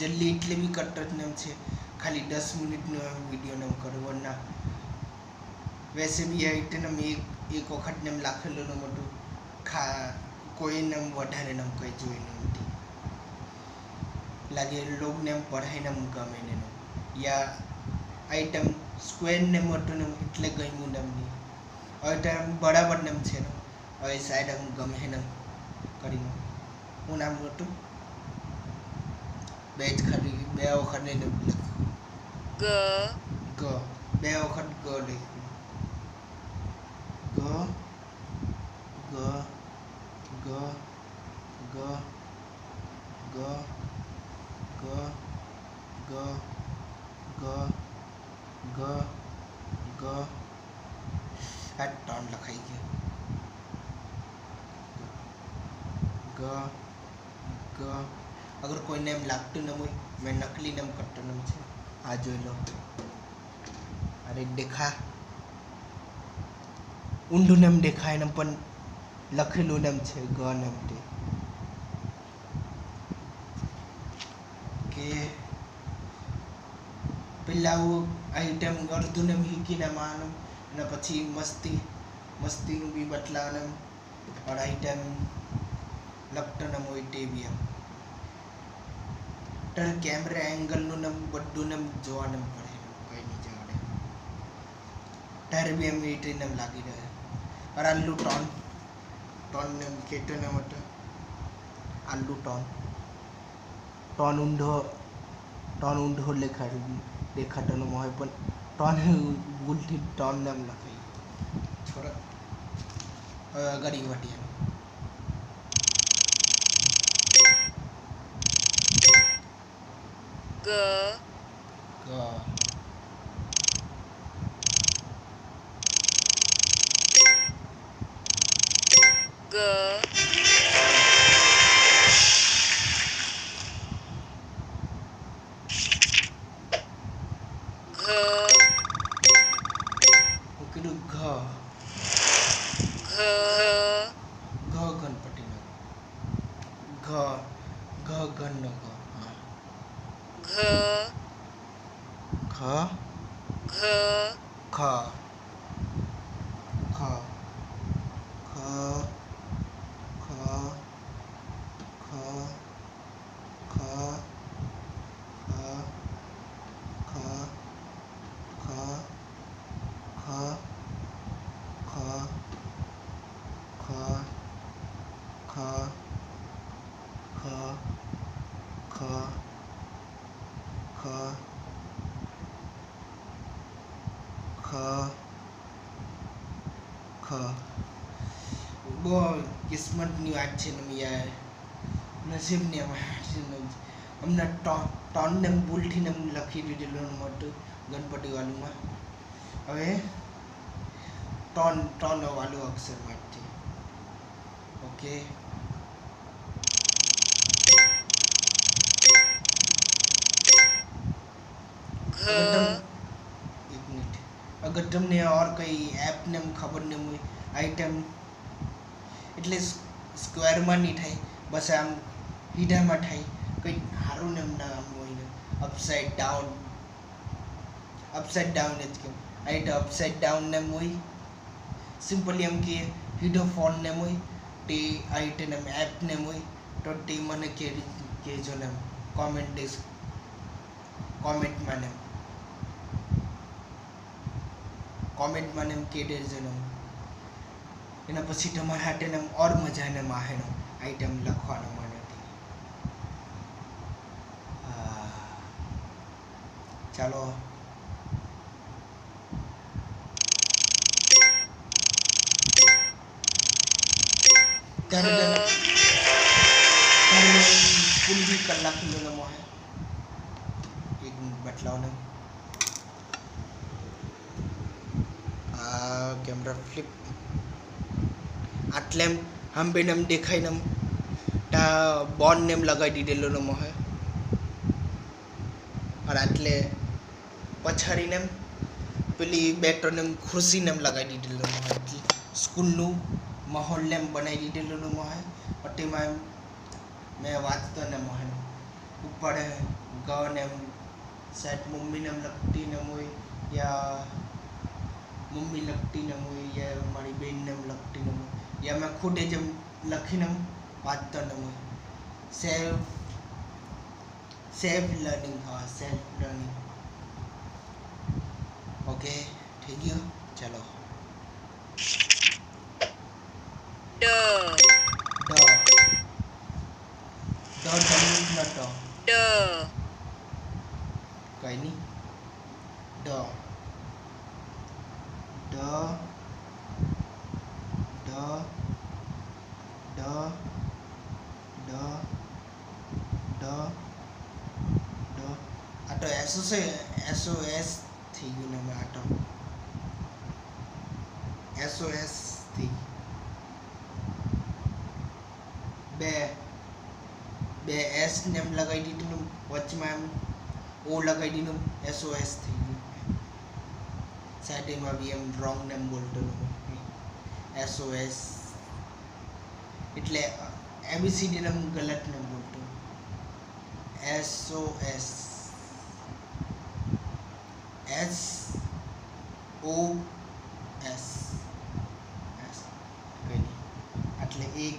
जल्दी એટલે બી કટ જ નામ છે ખાલી 10 મિનિટનો વિડિયો નામ કરો વરના वैसे भी आइटम नाम एक वखत नाम लाखेलो नो मोटू खा कोई नाम વધારે નામ કઈ જોઈ નથી લાગે લોગ નામ પઢાઈ નામ ગમે ને या आइटम स्क्वायर नाम મોટું નામ એટલે ગમ્યું નામ ની હવે ટાઈમ બરાબર નામ છે ને હવે સાઈડ આમ ગમે નામ કરીને હું નામ મોટું બે જ ખાલી બે વખત ને લખ્યું ગ બે વખત ગ લખ્યું ग ग ग ग ग ग ग ग ग ग આ ટર્ન લખાઈ ગયો ग ग अगर कोई नेम लागતું ન હોય મેં નકલી નામ કરતો નામ છે આ જોઈ લો અરે દેખા ઊંડું નામ દેખાય ને પણ લખેલું નામ છે ગ નામ તે કે પેલા આઈટમ અડધું નામ હીકીને માનું અને પછી મસ્તીનું બી બતલાવાનું और आइटम લખતો નામ હોય તે બી એમ तर કેમેરા એંગલનું નામ બધું નામ જોવા નામ પડે કઈ નહીં જવાડે તારે બી એમ એ નામ લાગી રહે और आलू टॉन ने केटो ने मत आलू टॉन ઊંધો દેખાતો ન હોય પણ ટોન ભૂલથી ટોન નામ લખાઈ છોરા હવે આગળ વટીએ ग ग ग घ હું કીધું ઘ ગણપતિનો ઘ ગણનો ઘ घ ખ घ ખ ખ ખ ખ ખ ખ ખ ખ ખ ખ ખ ખ ખ ખ ખ ખ ખ બહુ કિસ્મતની વાત છે ને યાર નસીબની અમને ટોનને ભૂલથી લખી દીધેલું મોટું ગણપતિવાળુંમાં હવે ટોન વાળું અક્ષર માટે ઓકે एक मिनट अगर तुमने और कई ऐप ने खबर नहीं हुई आइटम એટલે સ્ક્વેરમાં નહીં થાય બસ આમ હીધામાં થાય કંઈ સારું નામ ના આમ હોય ને અપસાઇડ ડાઉન જ કેમ આઈટ અપસાઇડ ડાઉન નામ હોય સિમ્પલી એમ કે હીધો ફોન નામ હોય તે આઈટ નામ એપ નામ હોય તો તે મને કહેજો નામ કોમેન્ટમાં નામ કોમેન્ટમાં નામ કહી દેજો નામ એના પછી તમારા હાટે નામ ઓર મજાને માહેનો આઈટમ લખવાનો મને ચાલો સ્કૂલ બી કલાકનો નમો હે એક મિનિટ બતલાવ ને આ કેમેરા ફ્લિપ આટલે હંબે નામ દેખાય નામ તા બોન નેમ લગાવી દીધેલો નમો હે और આટલે પછાડી નેમ પેલી બેટો નેમ ખુરશી નેમ લગાવી દીધેલો નમો હે સ્કૂલનું માહોલ નેમ બનાવી દીધેલો નમો હે પટ્ટીમાં મેં વાંચતો નમો હે ઉપર ગ ને એમ સેટ મમ્મીને એમ લગતી ને હોય યા મમ્મી લગતી ને હોય યા મારી બેનને એમ લગતી ને હોય યા મેં ખુદ જ એમ લખીને એમ વાંચતો ને હોય સેલ્ફ લર્નિંગ હા સેલ્ફ લર્નિંગ ઓકે થઈ ગયું ચલો ડ ડ ડબલ્યુ ન ડ ડ કઈ નહીં ડ ડ ડ ડ ડ ડ ડ આ તો એસો છે SOS થઈ ગયું ને મેં આ તો SOS થઈ બે S ને એમ લગાવી દીધું વચમાં એમ O લગાવી દીધું SOS થઈ ગયું સાઈડમાં બી એમ રોંગ નેમ બોલતો SOS એટલે ABCD ને ગલત નેમ બોલતો SOS SOS એટલે 1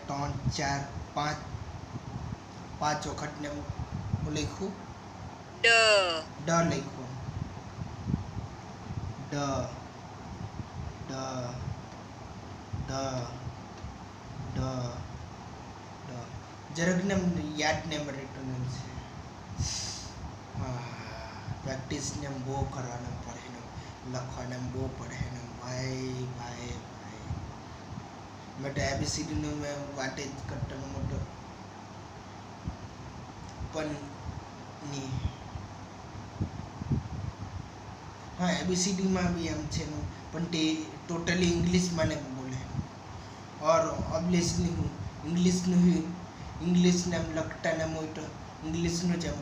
2 3 4 5 વખત ને હું લખ્યું ડ ડ લખ્યું ડ ડ ડ ડ ડ જરાક ને યાદ ને રહેતું નથી પ્રેક્ટિસ ને બહુ કરવાનું પડે ને લખવાને બહુ પડે ને ભાઈ મેં તો ABCD નું મેં વાટે જ કરતો મોટો પણ નહીં હા ABCD માં બી એમ છે ને પણ તે ટોટલી ઇંગ્લિશમાં ને બોલે ઓર ઓબ્વિયસલી ઇંગ્લિશને એમ લખતા ને હોય તો ઇંગ્લિશનું જ એમ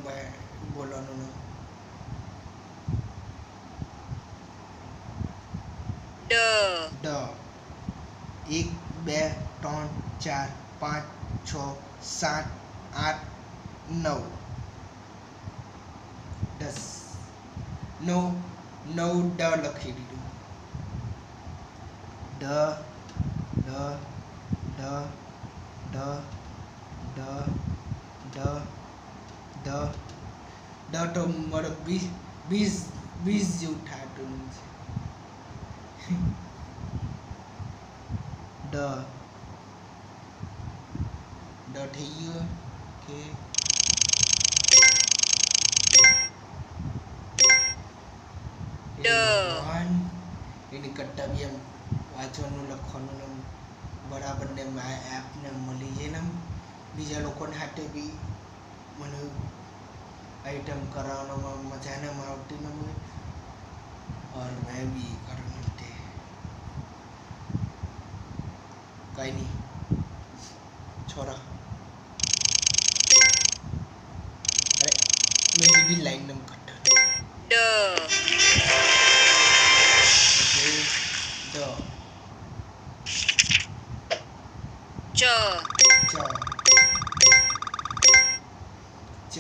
બોલવાનું ને ડ ડ 1 2 3 4 5 6 7 8 9 10 નવ ડ લખી દીધું ડ ડ ડ ડ ડ ડ ડ ડ તો મારો 20 જેવું થાતું છે ડ થઈ ગયું કે એની કરતાં બી એમ વાંચવાનું લખવાનું ને બરાબર ને એપને મળી જાય ને બીજા લોકોને હાથે બી મને આઈટમ કરાવવામાં મજા ને આવતી ને મને और मैं भी करने थे कहीं नहीं छोड़ा अरे मैं हिंदी लाइन नम कट्टा ડ ओके ચ ચ ચ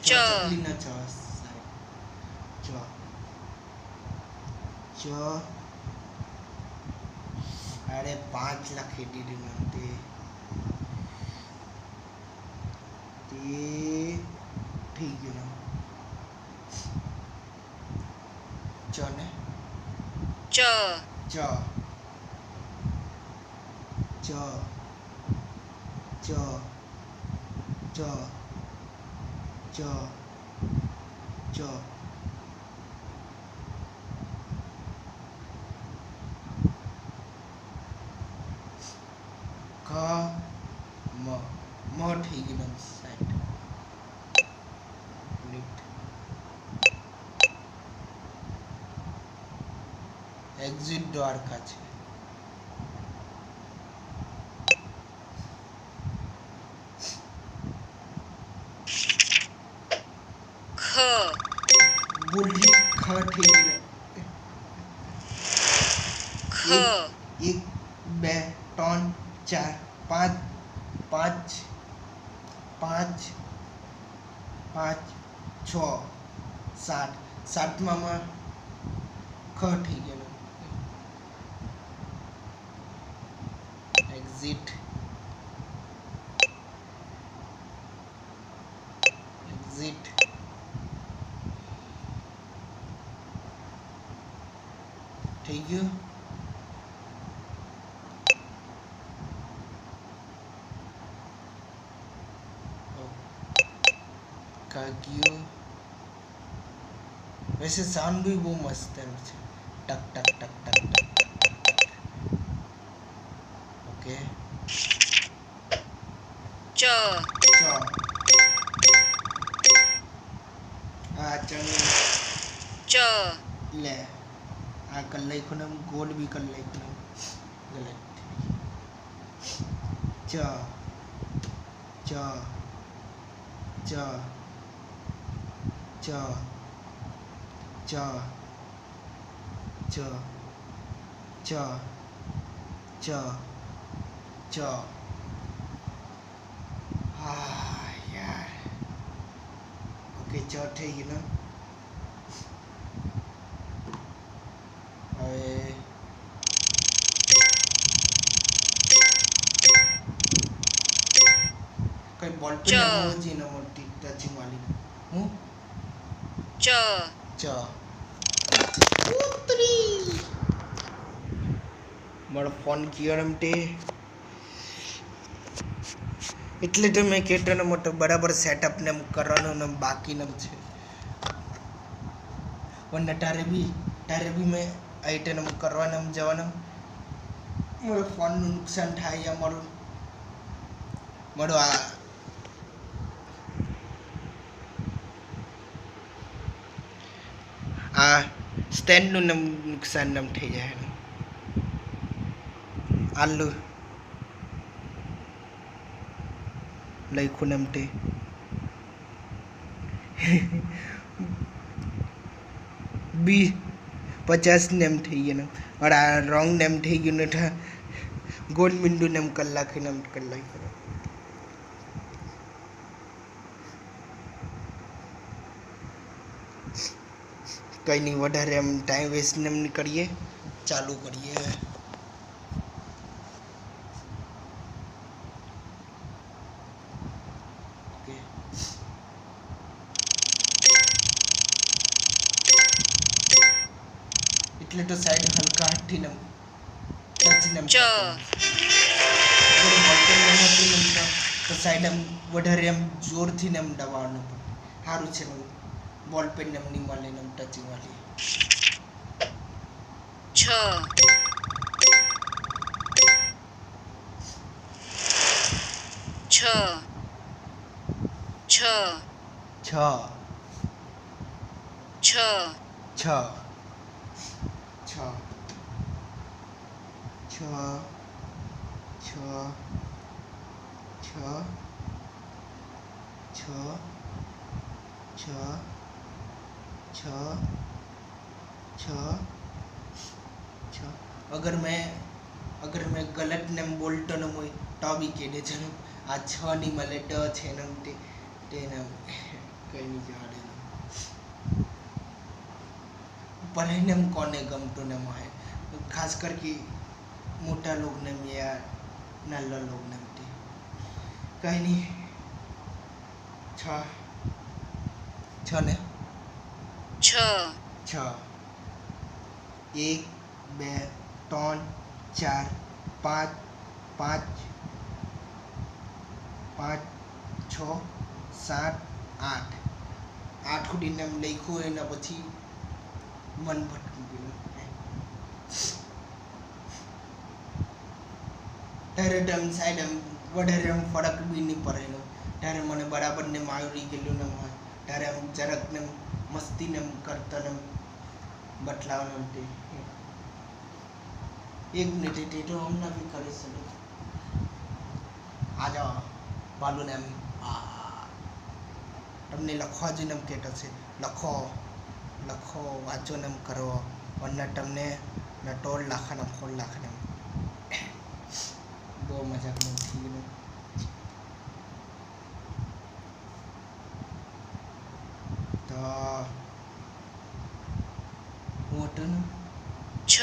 ચ ચકલી ના ચ ચ ચ अरे 5 લખી દીધી મને તે થઈ ગયું ચ ને ચ ચ ચ ચ ચ ચ ચ ક મ થઈ ગયું સાઈડ લિફ્ટ એક્ઝિટ દ્વારકા છે ખ બોલી ખ થઈ ગયું ખ 1 2 3 4 5 5 5 5 6 7 સાતમામાં ખ થઈ ગયેલું એક્ઝિટ એક્ઝિટ થઈ ગયું કાગ્યું वैसे साउंड भी वो मस्त है टक टक टक टक टक ओके च च आ चल च ले आ कर ले खुनम गोल भी कर ले खुनम गलत च च च च च च च च च हाँ यार ओके च થઈ ગયું ને હવે કઈ બોલ ચ. પે મોજી ન મોટી ટચિંગ વાલી હું ચ ચ ઉતરી મારો ફોન કિયરમ તે એટલે તો મેં કેટનો મોટો બરાબર સેટઅપ ને કરવાનું ને બાકી ને છે વન તારે બી મેં આઈટમ કરવાના જવાના મારો ફોનનું નુકસાન થાય મારો આ સ્ટેન્ડનું નુકસાન નમ થઈ જાય આલુ લખ્યું નમ તે બી 50 નેમ થઈ ગયા ને और आ रॉन्ग नेम થઈ ગયું ને ગોલ બિંદુ નેમ કલાક નેમ કલાક કરો કઈ નહીં વધારે એમ ટાઈમ વેસ્ટ નેમ નહીં કરીએ ચાલુ કરીએ ઓકે એટલે તો સાઈડ હલકા હાથથી ને ટચ ને ચ તો સાઈડ એમ વધારે એમ જોરથી ને એમ દબાવવાનું સારું છે ને બોલ પેન ને એમ નહીં મળે ને એમ ટચિંગ વાળી છ છ છ છ છ છ છ છ છ છ છ છ છ છ છ अगर मैं गलत नेम बोलतो न मोय तो भी कह दे चलो आ छ नहीं मले ड छे न ते न कहीं नहीं जाड़े पर है नेम कोने गमतो नेम है खास करके मोटा लोग नेम या नाला लोग नेम ते कहीं नहीं छ छ ने છ छ 1 2 3 4 5 5 5 6 7 8 8 સુધી નામ લખ્યું એના પછી મન ભટકી ગયું ત્યારે આમ સાઈડ આમ વધારે આમ ફરક બી નહીં પડેલો ત્યારે મને બરાબર ને આવડી ગયેલું ને ત્યારે આમ જરાક ને મસ્તી ને કરતા ને બદલાવાનું તે एक मिनट है तो हम ना भी कर सकते आ जाओ बालू ने તમને લખવા જ નમ કેટ છે લખો વાંચો નમ કરો અને તમને નટોલ લાખના ફોન લાખના બહુ મજાક નથી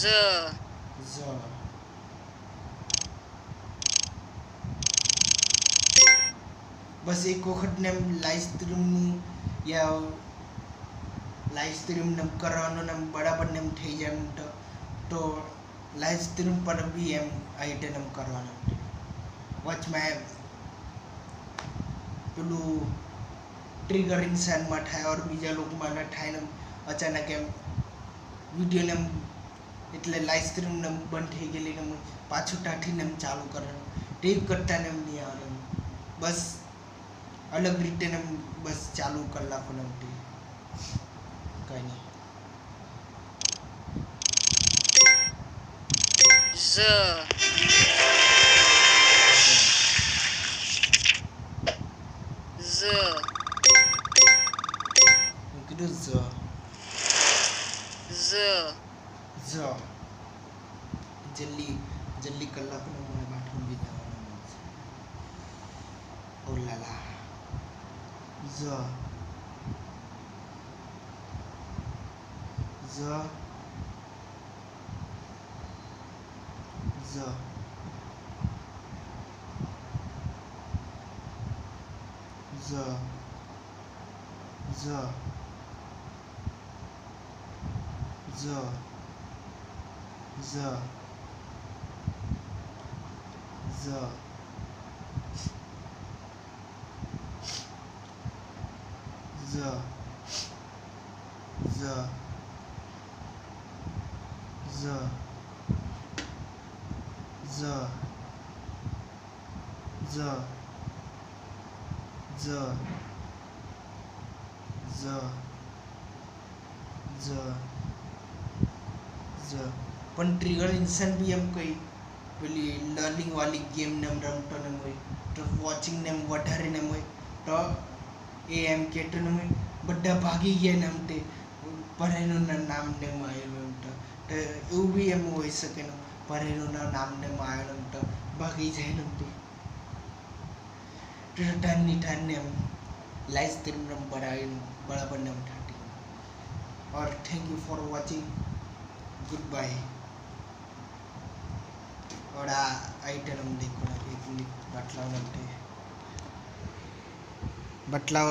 Z. Z. બસ એક વખત ને લાઈવ સ્ટ્રીમનું યા લાઈવ સ્ટ્રીમ ને કરવાનું ને બરાબર ને થઈ જાય એમ તો લાઈવ સ્ટ્રીમ પર બી એમ આઈટમ કરવાનું વચમાં પેલું ટ્રિગર ઇન્સાનમાં થાય ઓર બીજા લોકોમાં ન થાય ને અચાનક એમ વિડીયોને એમ એટલે લાઈવ સ્ટ્રીમ ને બંધ થઈ ગયેલી ને પાછું ટાંઠીને એમ ચાલુ કરવાનું ટેપ કરતા ને એમ નહીં આવે એમ બસ અલગ રીતે ને બસ ચાલુ કરી નાખો ને કંઈ નહીં Z. Z. હું કીધું Z. Z. Z. જલ્દી જલ્દી કલાકનો મને બાથરૂમ બી જવાનું છે ઓ લાલા Z. Z. Z. Z. Z. Z. Z. Z. Z. Z. Z. Z. Z. Z. Z. Z. Z. પણ ટ્રિગર ઇન્સાન બી એમ કઈ પેલી લર્નિંગ વાળી ગેમ ને એમ રમતો ને હોય તો વોચિંગ ને એમ વધારે ને હોય તો એ એમ કહેતો ને હોય બધા ભાગી ગયા ને એમ તે પરેનું નામ ને આવેલું એમ તો એવું બી એમ હોઈ શકે ને પરેનું નામ ને આવેલું એમ તો ભાગી જાય ને તે ટાણને એમ લાઈવ સ્ટ્રીમ ને બરાબર ને એમ ઠાટી और thank you for watching good bye और आइटम देखो ना एक मिनट बटला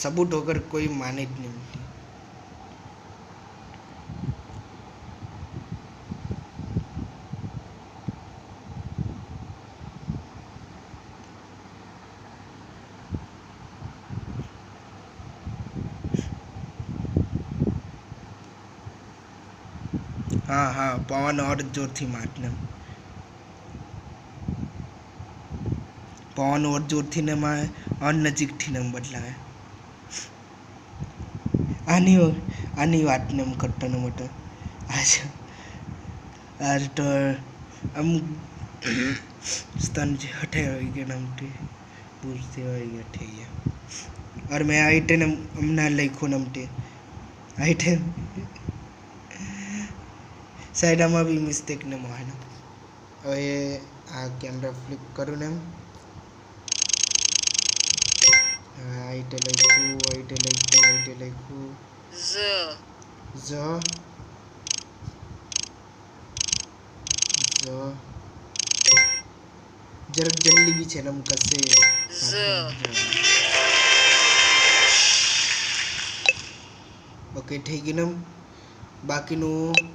सबूत वगैरह कोई माने જ નહીં हाँ हाँ पवन और जोर थी मारने पवन और जोर थी ने मारे और नजीक थी ने बदला है આની વાતને એમ કરતો ને મોટો आज तो આમ स्तन જે હઠે હોઈ ગયા નમતી પૂરતી હોઈ ગયા થઈ ગયા और मैं આઈટે ને હમણાં લખ્યું નમતી આઈટે સાઈડ આમાં બી મિસ્ટેક ને હોય ને હવે આ કેમેરા ફ્લિપ કરું ને એમ આઈટે લખ્યું Z. Z. Z. જરાક જલ્દી બી છે ને આમ કશે Z. ઓકે થઈ ગયું ને બાકીનું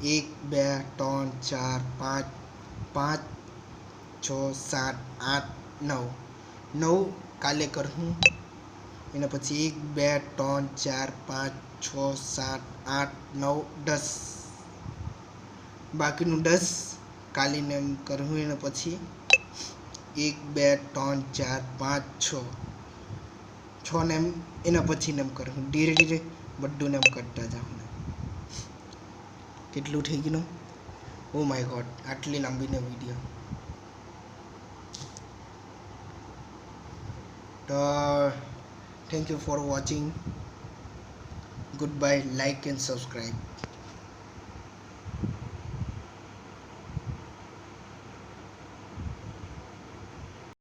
1 2 3 4 5 5 6 7 8 9 9 કાલે કરું એના પછી 1 2 3 4 5 6 7 8 9 10 બાકીનું 10 કાલીને એમ કરું એના પછી 1 2 3 4 5 6 6 ને એમ એના પછી ને એમ કરું ધીરે ધીરે બધું ને એમ કરતા જાઉં કેટલું થઈ ગયું ઓ માય ગોડ આટલી લાંબીનો વિડીયો તો thank you for watching good bye like and subscribe